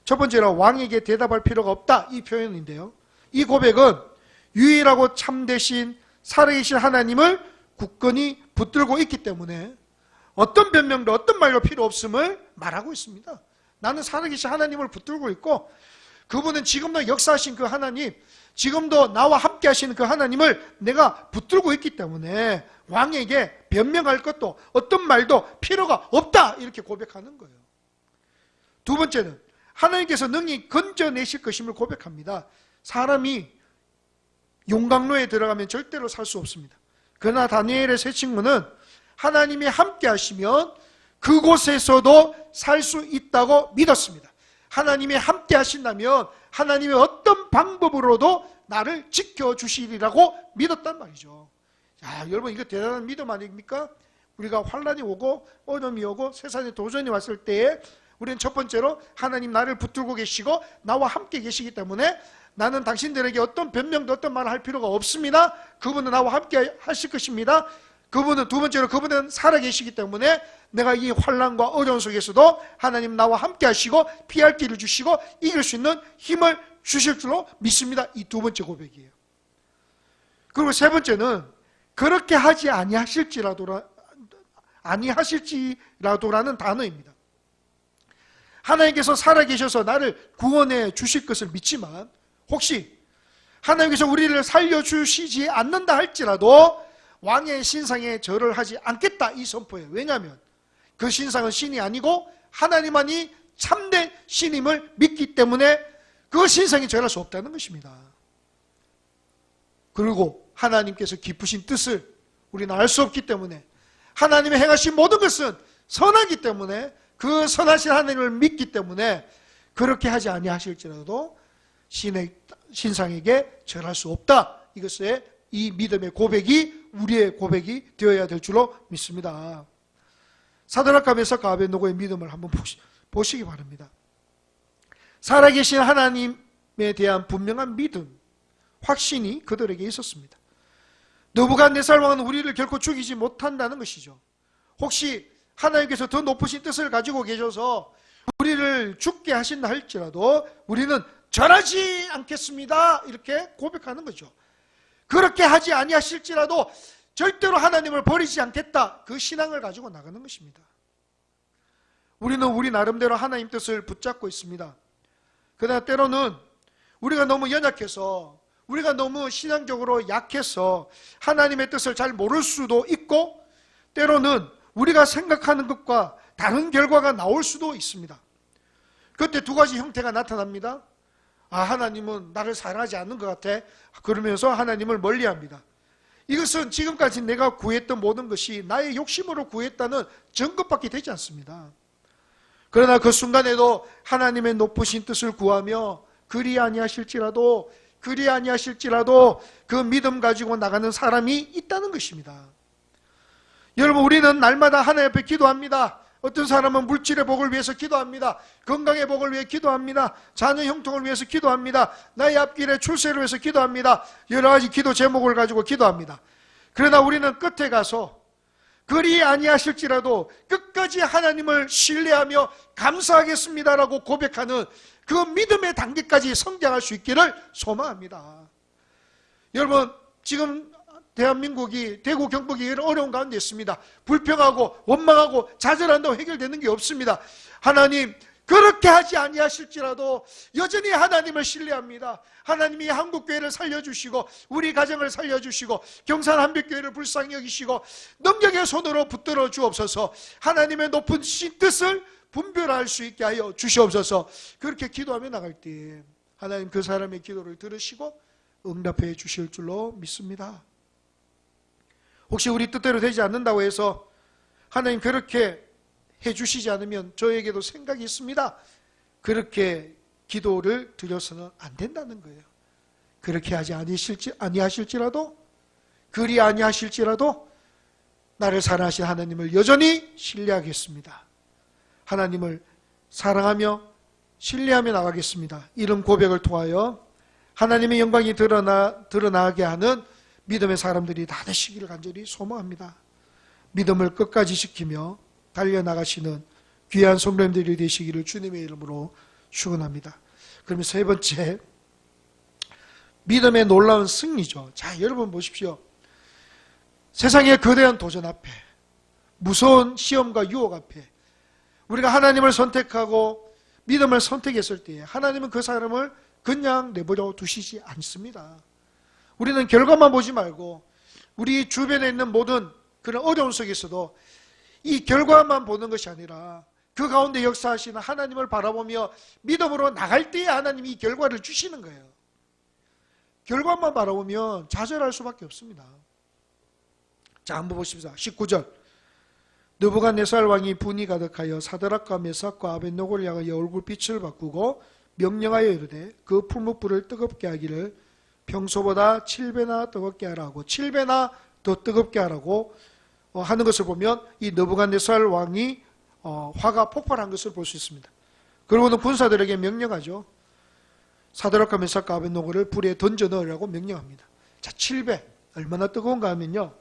첫 번째로 왕에게 대답할 필요가 없다, 이 표현인데요. 이 고백은 유일하고 참되신 살아계신 하나님을 굳건히 붙들고 있기 때문에 어떤 변명도 어떤 말도 필요 없음을 말하고 있습니다. 나는 살아계신 하나님을 붙들고 있고 그분은 지금도 역사하신 그 하나님, 지금도 나와 함께 하시는 그 하나님을 내가 붙들고 있기 때문에 왕에게 변명할 것도 어떤 말도 필요가 없다, 이렇게 고백하는 거예요. 두 번째는 하나님께서 능히 건져내실 것임을 고백합니다. 사람이 용광로에 들어가면 절대로 살 수 없습니다. 그러나 다니엘의 세 친구는 하나님이 함께 하시면 그곳에서도 살 수 있다고 믿었습니다. 하나님이 함께 하신다면 하나님의 어떤 방법으로도 나를 지켜주시리라고 믿었단 말이죠. 자, 여러분, 이거 대단한 믿음 아닙니까? 우리가 환난이 오고 어려움이 오고 세상에 도전이 왔을 때에 우리는 첫 번째로 하나님 나를 붙들고 계시고 나와 함께 계시기 때문에 나는 당신들에게 어떤 변명도 어떤 말을 할 필요가 없습니다. 그분은 나와 함께 하실 것입니다. 그분은 두 번째로 그분은 살아계시기 때문에 내가 이 환난과 어려움 속에서도 하나님 나와 함께 하시고 피할 길을 주시고 이길 수 있는 힘을 주실 줄로 믿습니다. 이 두 번째 고백이에요. 그리고 세 번째는 그렇게 하지 아니하실지라도라는 단어입니다. 하나님께서 살아계셔서 나를 구원해 주실 것을 믿지만 혹시 하나님께서 우리를 살려주시지 않는다 할지라도 왕의 신상에 절을 하지 않겠다, 이 선포예요. 왜냐하면 그 신상은 신이 아니고 하나님만이 참된 신임을 믿기 때문에 그 신상에 절할 수 없다는 것입니다. 그리고 하나님께서 깊으신 뜻을 우리는 알 수 없기 때문에 하나님의 행하신 모든 것은 선하기 때문에 그 선하신 하나님을 믿기 때문에 그렇게 하지 아니하실지라도 신상에게 절할 수 없다. 이것의 이 믿음의 고백이 우리의 고백이 되어야 될 줄로 믿습니다. 사드락과 메삭과 아벳노고의 믿음을 한번 보시기 바랍니다. 살아계신 하나님에 대한 분명한 믿음, 확신이 그들에게 있었습니다. 느부갓네살 왕은 우리를 결코 죽이지 못한다는 것이죠. 혹시 하나님께서 더 높으신 뜻을 가지고 계셔서 우리를 죽게 하신다 할지라도 우리는 절하지 않겠습니다, 이렇게 고백하는 거죠. 그렇게 하지 아니하실지라도 절대로 하나님을 버리지 않겠다, 그 신앙을 가지고 나가는 것입니다. 우리는 우리 나름대로 하나님 뜻을 붙잡고 있습니다. 그러나 때로는 우리가 너무 연약해서, 우리가 너무 신앙적으로 약해서 하나님의 뜻을 잘 모를 수도 있고, 때로는 우리가 생각하는 것과 다른 결과가 나올 수도 있습니다. 그때 두 가지 형태가 나타납니다. 하나님은 나를 사랑하지 않는 것 같아. 그러면서 하나님을 멀리합니다. 이것은 지금까지 내가 구했던 모든 것이 나의 욕심으로 구했다는 증거밖에 되지 않습니다. 그러나 그 순간에도 하나님의 높으신 뜻을 구하며 그리 아니하실지라도 그 믿음 가지고 나가는 사람이 있다는 것입니다. 여러분, 우리는 날마다 하나님 앞에 기도합니다. 어떤 사람은 물질의 복을 위해서 기도합니다. 건강의 복을 위해 기도합니다. 자녀 형통을 위해서 기도합니다. 나의 앞길에 출세를 위해서 기도합니다. 여러 가지 기도 제목을 가지고 기도합니다. 그러나 우리는 끝에 가서 그리 아니하실지라도 끝까지 하나님을 신뢰하며 감사하겠습니다라고 고백하는 그 믿음의 단계까지 성장할 수 있기를 소망합니다. 여러분, 지금 대한민국이, 대구, 경북이 어려운 가운데 있습니다. 불평하고 원망하고 좌절한다고 해결되는 게 없습니다. 하나님, 그렇게 하지 아니하실지라도 여전히 하나님을 신뢰합니다. 하나님이 한국교회를 살려주시고 우리 가정을 살려주시고 경산 한빛교회를 불쌍히 여기시고 능력의 손으로 붙들어 주옵소서. 하나님의 높은 뜻을 분별할 수 있게 하여 주시옵소서. 그렇게 기도하며 나갈 때 하나님 그 사람의 기도를 들으시고 응답해 주실 줄로 믿습니다. 혹시 우리 뜻대로 되지 않는다고 해서 하나님 그렇게 해주시지 않으면 저에게도 생각이 있습니다. 그렇게 기도를 드려서는 안 된다는 거예요. 그렇게 하지 아니하실지라도 그리 아니하실지라도 나를 사랑하신 하나님을 여전히 신뢰하겠습니다. 하나님을 사랑하며 신뢰하며 나가겠습니다. 이런 고백을 통하여 하나님의 영광이 드러나게 하는 믿음의 사람들이 다 되시기를 간절히 소망합니다. 믿음을 끝까지 지키며 달려나가시는 귀한 성도님들이 되시기를 주님의 이름으로 축원합니다. 그러면 세 번째, 믿음의 놀라운 승리죠. 자, 여러분 보십시오. 세상의 거대한 도전 앞에, 무서운 시험과 유혹 앞에 우리가 하나님을 선택하고 믿음을 선택했을 때 하나님은 그 사람을 그냥 내버려 두시지 않습니다. 우리는 결과만 보지 말고 우리 주변에 있는 모든 그런 어려움 속에서도 이 결과만 보는 것이 아니라 그 가운데 역사하시는 하나님을 바라보며 믿음으로 나갈 때에 하나님이 이 결과를 주시는 거예요. 결과만 바라보면 좌절할 수밖에 없습니다. 자, 한번 보십시오. 19절. 느부갓네살 왕이 분이 가득하여 사드락과 메삭과 아벳노고를 향하여 얼굴빛을 바꾸고 명령하여 이르되 그 풀무불을 뜨겁게 하기를 평소보다 7배나 뜨겁게 하라고, 7배나 더 뜨겁게 하라고 하는 것을 보면 이 느부갓네살 왕이 화가 폭발한 것을 볼 수 있습니다. 그리고는 군사들에게 명령하죠. 사드락과 메삭과 아벳노고를 불에 던져 넣으라고 명령합니다. 자, 7배 얼마나 뜨거운가 하면요,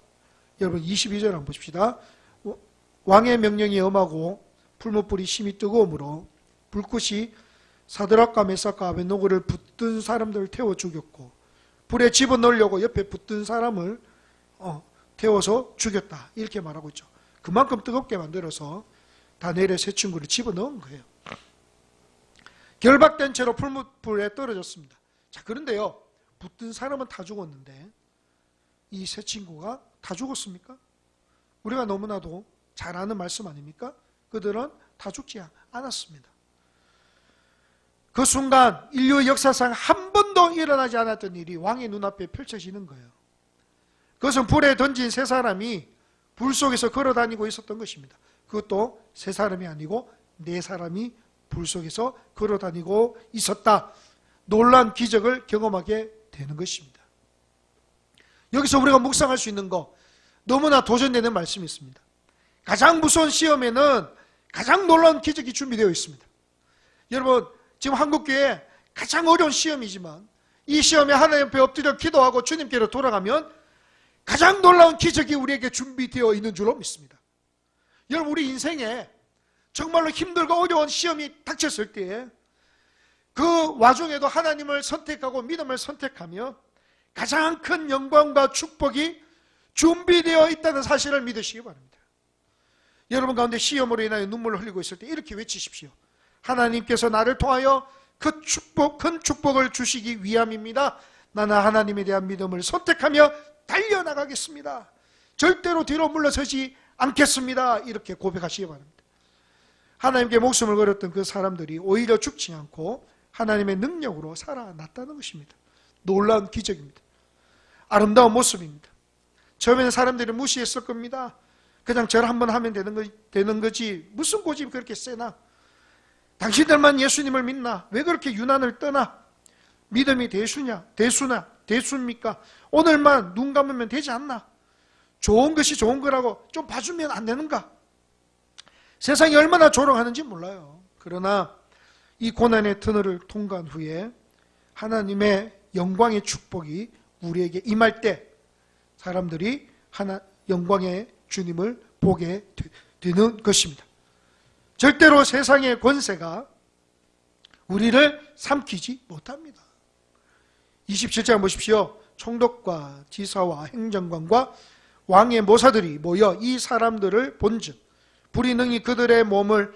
여러분 22절 한번 보십시다. 왕의 명령이 엄하고 풀무불이 심히 뜨거우므로 불꽃이 사드락과 메삭과 아벳노고를 붙든 사람들을 태워 죽였고 불에 집어넣으려고 옆에 붙든 사람을 태워서 죽였다, 이렇게 말하고 있죠. 그만큼 뜨겁게 만들어서 다니엘의 세 친구를 집어넣은 거예요. 결박된 채로 풀무불에 떨어졌습니다. 자, 그런데요, 붙든 사람은 다 죽었는데 이 세 친구가 다 죽었습니까? 우리가 너무나도 잘 아는 말씀 아닙니까? 그들은 다 죽지 않았습니다. 그 순간 인류의 역사상 한 번도 일어나지 않았던 일이 왕의 눈앞에 펼쳐지는 거예요. 그것은 불에 던진 세 사람이 불 속에서 걸어다니고 있었던 것입니다. 그것도 세 사람이 아니고 네 사람이 불 속에서 걸어다니고 있었다. 놀라운 기적을 경험하게 되는 것입니다. 여기서 우리가 묵상할 수 있는 거, 너무나 도전되는 말씀이 있습니다. 가장 무서운 시험에는 가장 놀라운 기적이 준비되어 있습니다. 여러분, 지금 한국교회 가장 어려운 시험이지만 이 시험에 하나님 앞에 엎드려 기도하고 주님께로 돌아가면 가장 놀라운 기적이 우리에게 준비되어 있는 줄로 믿습니다. 여러분, 우리 인생에 정말로 힘들고 어려운 시험이 닥쳤을 때 그 와중에도 하나님을 선택하고 믿음을 선택하며 가장 큰 영광과 축복이 준비되어 있다는 사실을 믿으시기 바랍니다. 여러분 가운데 시험으로 인하여 눈물을 흘리고 있을 때 이렇게 외치십시오. 하나님께서 나를 통하여 그 축복, 큰 축복을 주시기 위함입니다. 나는 하나님에 대한 믿음을 선택하며 달려나가겠습니다. 절대로 뒤로 물러서지 않겠습니다. 이렇게 고백하시기 바랍니다. 하나님께 목숨을 걸었던 그 사람들이 오히려 죽지 않고 하나님의 능력으로 살아났다는 것입니다. 놀라운 기적입니다. 아름다운 모습입니다. 처음에는 사람들이 무시했을 겁니다. 그냥 절 한번 하면 되는 거지 무슨 고집이 그렇게 세나? 당신들만 예수님을 믿나? 왜 그렇게 유난을 떠나? 믿음이 대수입니까? 오늘만 눈 감으면 되지 않나? 좋은 것이 좋은 거라고 좀 봐주면 안 되는가? 세상이 얼마나 조롱하는지 몰라요. 그러나 이 고난의 터널을 통과한 후에 하나님의 영광의 축복이 우리에게 임할 때 사람들이 영광의 주님을 보게 되는 것입니다. 절대로 세상의 권세가 우리를 삼키지 못합니다. 27장 보십시오. 총독과 지사와 행정관과 왕의 모사들이 모여 이 사람들을 본즉 불이 능히 그들의 몸을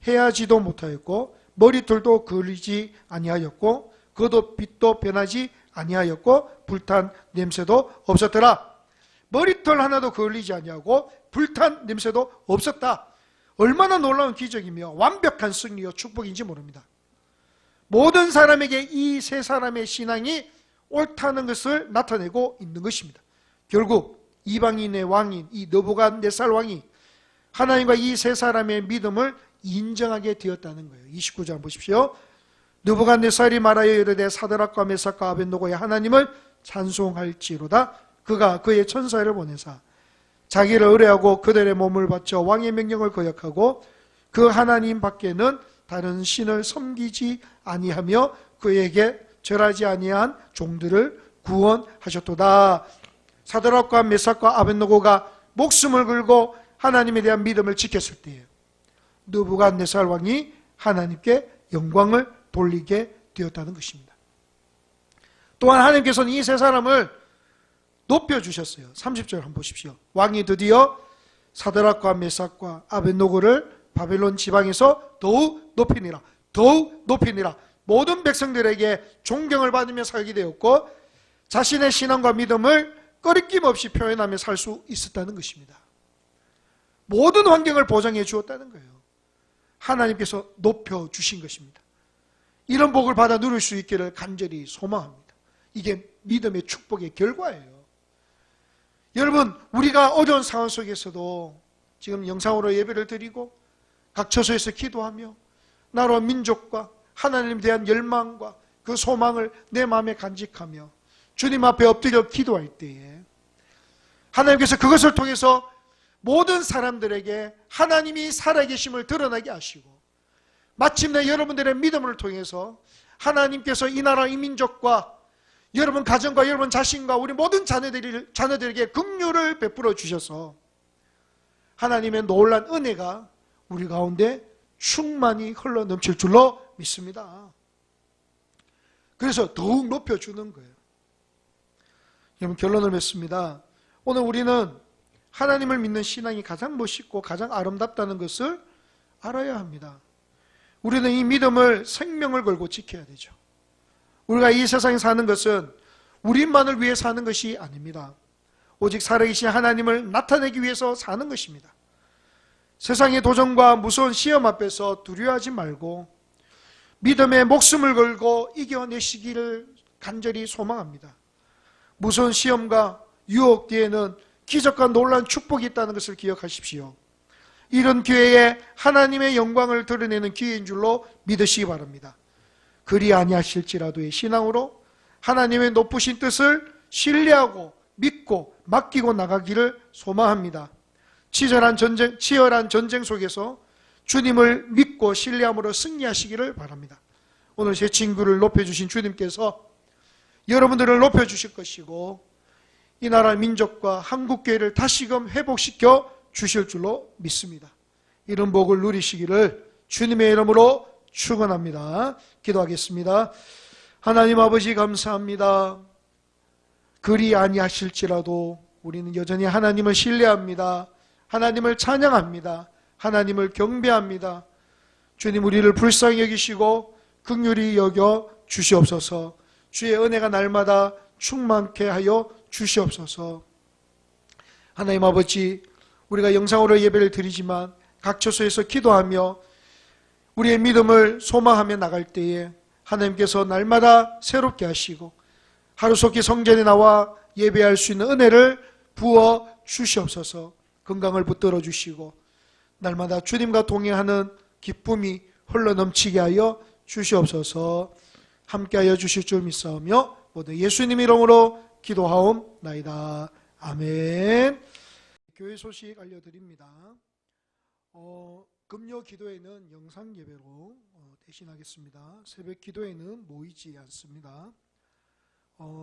해하지도 못하였고 머리털도 그을리지 아니하였고 그도 빛도 변하지 아니하였고 불탄 냄새도 없었더라. 머리털 하나도 그을리지 아니하고 불탄 냄새도 없었다. 얼마나 놀라운 기적이며 완벽한 승리와 축복인지 모릅니다. 모든 사람에게 이 세 사람의 신앙이 옳다는 것을 나타내고 있는 것입니다. 결국 이방인의 왕인 이 느부갓네살 왕이 하나님과 이 세 사람의 믿음을 인정하게 되었다는 거예요. 29장 보십시오. 느부갓네살이 말하여 이르되 사드락과 메삭과 아벳느고의 하나님을 찬송할지로다. 그가 그의 천사를 보내사 자기를 의뢰하고 그들의 몸을 바쳐 왕의 명령을 거역하고 그 하나님 밖에는 다른 신을 섬기지 아니하며 그에게 절하지 아니한 종들을 구원하셨도다. 사드락과 메삭과 아벳느고가 목숨을 걸고 하나님에 대한 믿음을 지켰을 때에 느부갓네살 왕이 하나님께 영광을 돌리게 되었다는 것입니다. 또한 하나님께서는 이 세 사람을 높여주셨어요. 30절 한번 보십시오. 왕이 드디어 사드락과 메삭과 아벳느고를 바벨론 지방에서 더욱 높이니라. 더욱 높이니라. 모든 백성들에게 존경을 받으며 살게 되었고 자신의 신앙과 믿음을 꺼리낌 없이 표현하며 살 수 있었다는 것입니다. 모든 환경을 보장해 주었다는 거예요. 하나님께서 높여주신 것입니다. 이런 복을 받아 누릴 수 있기를 간절히 소망합니다. 이게 믿음의 축복의 결과예요. 여러분, 우리가 어려운 상황 속에서도 지금 영상으로 예배를 드리고 각 처소에서 기도하며 나라와 민족과 하나님에 대한 열망과 그 소망을 내 마음에 간직하며 주님 앞에 엎드려 기도할 때에 하나님께서 그것을 통해서 모든 사람들에게 하나님이 살아계심을 드러나게 하시고 마침내 여러분들의 믿음을 통해서 하나님께서 이 나라 이 민족과 여러분 가정과 여러분 자신과 우리 모든 자녀들에게 긍휼을 베풀어 주셔서 하나님의 놀라운 은혜가 우리 가운데 충만히 흘러 넘칠 줄로 믿습니다. 그래서 더욱 높여주는 거예요. 여러분 결론을 맺습니다. 오늘 우리는 하나님을 믿는 신앙이 가장 멋있고 가장 아름답다는 것을 알아야 합니다. 우리는 이 믿음을 생명을 걸고 지켜야 되죠. 우리가 이 세상에 사는 것은 우리만을 위해 사는 것이 아닙니다. 오직 살아계신 하나님을 나타내기 위해서 사는 것입니다. 세상의 도전과 무서운 시험 앞에서 두려워하지 말고 믿음에 목숨을 걸고 이겨내시기를 간절히 소망합니다. 무서운 시험과 유혹 뒤에는 기적과 놀라운 축복이 있다는 것을 기억하십시오. 이런 기회에 하나님의 영광을 드러내는 기회인 줄로 믿으시기 바랍니다. 그리 아니하실지라도의 신앙으로 하나님의 높으신 뜻을 신뢰하고 믿고 맡기고 나가기를 소망합니다. 치열한 전쟁 속에서 주님을 믿고 신뢰함으로 승리하시기를 바랍니다. 오늘 제 친구를 높여주신 주님께서 여러분들을 높여주실 것이고 이 나라 민족과 한국교회를 다시금 회복시켜 주실 줄로 믿습니다. 이런 복을 누리시기를 주님의 이름으로 축원합니다. 기도하겠습니다. 하나님 아버지 감사합니다. 그리 아니하실지라도 우리는 여전히 하나님을 신뢰합니다. 하나님을 찬양합니다. 하나님을 경배합니다. 주님 우리를 불쌍히 여기시고 긍휼히 여겨 주시옵소서. 주의 은혜가 날마다 충만케 하여 주시옵소서. 하나님 아버지 우리가 영상으로 예배를 드리지만 각 처소에서 기도하며 우리의 믿음을 소망하며 나갈 때에 하나님께서 날마다 새롭게 하시고 하루속히 성전에 나와 예배할 수 있는 은혜를 부어 주시옵소서. 건강을 붙들어 주시고 날마다 주님과 동행하는 기쁨이 흘러넘치게 하여 주시옵소서. 함께하여 주실 줄 믿사오며 모두 예수님 이름으로 기도하옵나이다. 아멘. 교회 소식 알려드립니다. 금요 기도회는 영상 예배로 대신하겠습니다. 새벽 기도회는 모이지 않습니다.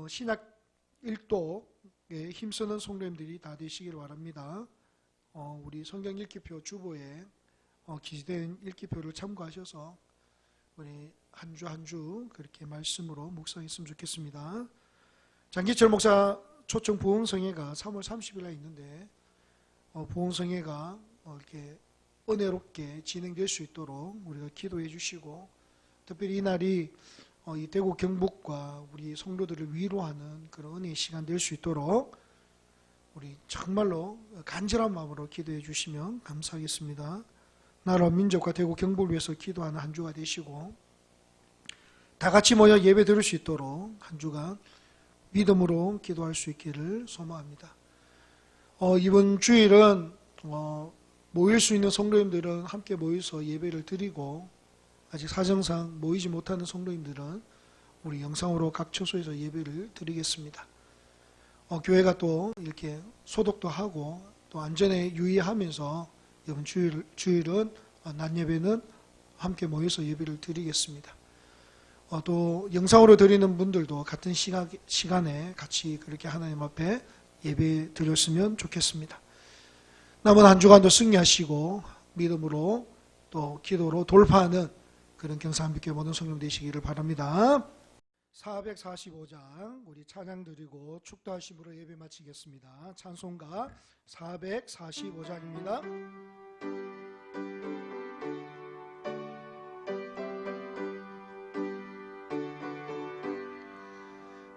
신약 1도에 힘쓰는 성도님들이 다 되시길 바랍니다. 우리 성경 읽기표 주보에 기재된 읽기표를 참고하셔서 우리 한 주 한 주 그렇게 말씀으로 묵상했으면 좋겠습니다. 장기철 목사 초청 부흥성회가 3월 30일에 있는데 부흥성회가 이렇게 은혜롭게 진행될 수 있도록 우리가 기도해 주시고 특별히 이 날이 이 대구 경북과 우리 성도들을 위로하는 그런 은혜의 시간 될 수 있도록 우리 정말로 간절한 마음으로 기도해 주시면 감사하겠습니다. 나라 민족과 대구 경북을 위해서 기도하는 한 주가 되시고 다 같이 모여 예배 드릴 수 있도록 한 주간 믿음으로 기도할 수 있기를 소망합니다. 이번 주일은 모일 수 있는 성도님들은 함께 모여서 예배를 드리고 아직 사정상 모이지 못하는 성도님들은 우리 영상으로 각 처소에서 예배를 드리겠습니다. 교회가 또 이렇게 소독도 하고 또 안전에 유의하면서 이번 주일은 낮 예배는 함께 모여서 예배를 드리겠습니다. 또 영상으로 드리는 분들도 같은 시간에 같이 그렇게 하나님 앞에 예배 드렸으면 좋겠습니다. 남은 한 주간도 승리하시고 믿음으로 또 기도로 돌파하는 그런 경상함께 모든 성령 되시기를 바랍니다. 445장 우리 찬양 드리고 축도하심으로 예배 마치겠습니다. 찬송가 445장입니다.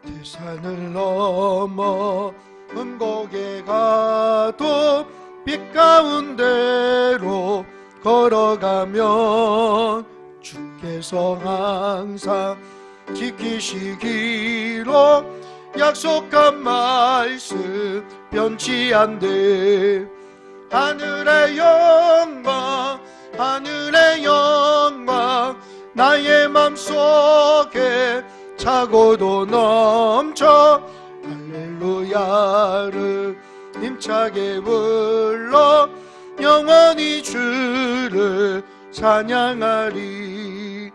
대산을 넘어 음곡에 가도 빛 가운데로 걸어가면 주께서 항상 지키시기로 약속한 말씀 변치 않되 하늘의 영광 하늘의 영광 나의 맘속에 차고도 넘쳐 할렐루야를 힘차게 불러 영원히 주를 찬양하리.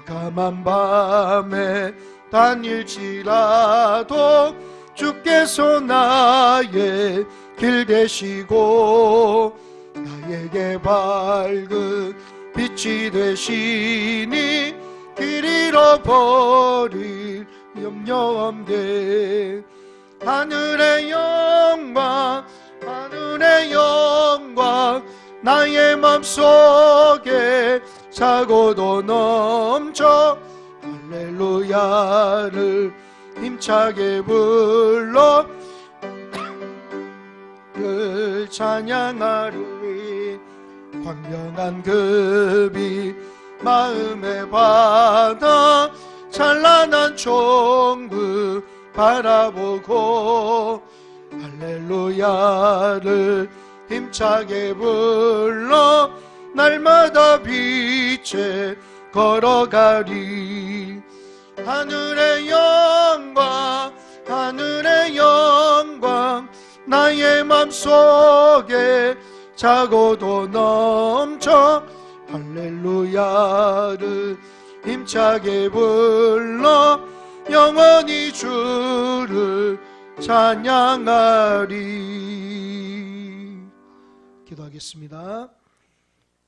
캄캄한 밤에 다닐지라도 주께서 나의 길 되시고 나에게 밝은 빛이 되시니 길 잃어버릴 염려 없네. 하늘의 영광 하늘의 영광 나의 맘속에 차고도 넘쳐 할렐루야를 힘차게 불러 를 찬양하리. 광명한 급이 마음에 받아 찬란한 종구 바라보고 할렐루야를 힘차게 불러 날마다 빛에 걸어가리. 하늘의 영광 하늘의 영광 나의 맘속에 차고도 넘쳐 할렐루야를 힘차게 불러 영원히 주를 찬양하리. 기도하겠습니다.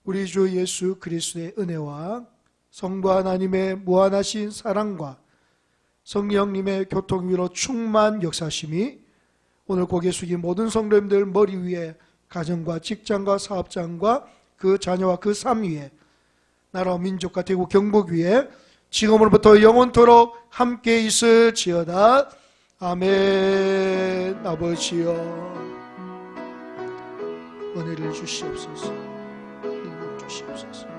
우리 주 예수 그리스도의 은혜와 성부 하나님의 무한하신 사랑과 성령님의 교통위로 충만 역사심이 오늘 고개 숙인 모든 성도님들 머리 위에 가정과 직장과 사업장과 그 자녀와 그 삶 위에 나라와 민족과 대구 경북 위에 지금으로부터 영원토록 함께 있을지어다. 아멘. 아버지여 은혜를 주시옵소서. 능력 주시옵소서.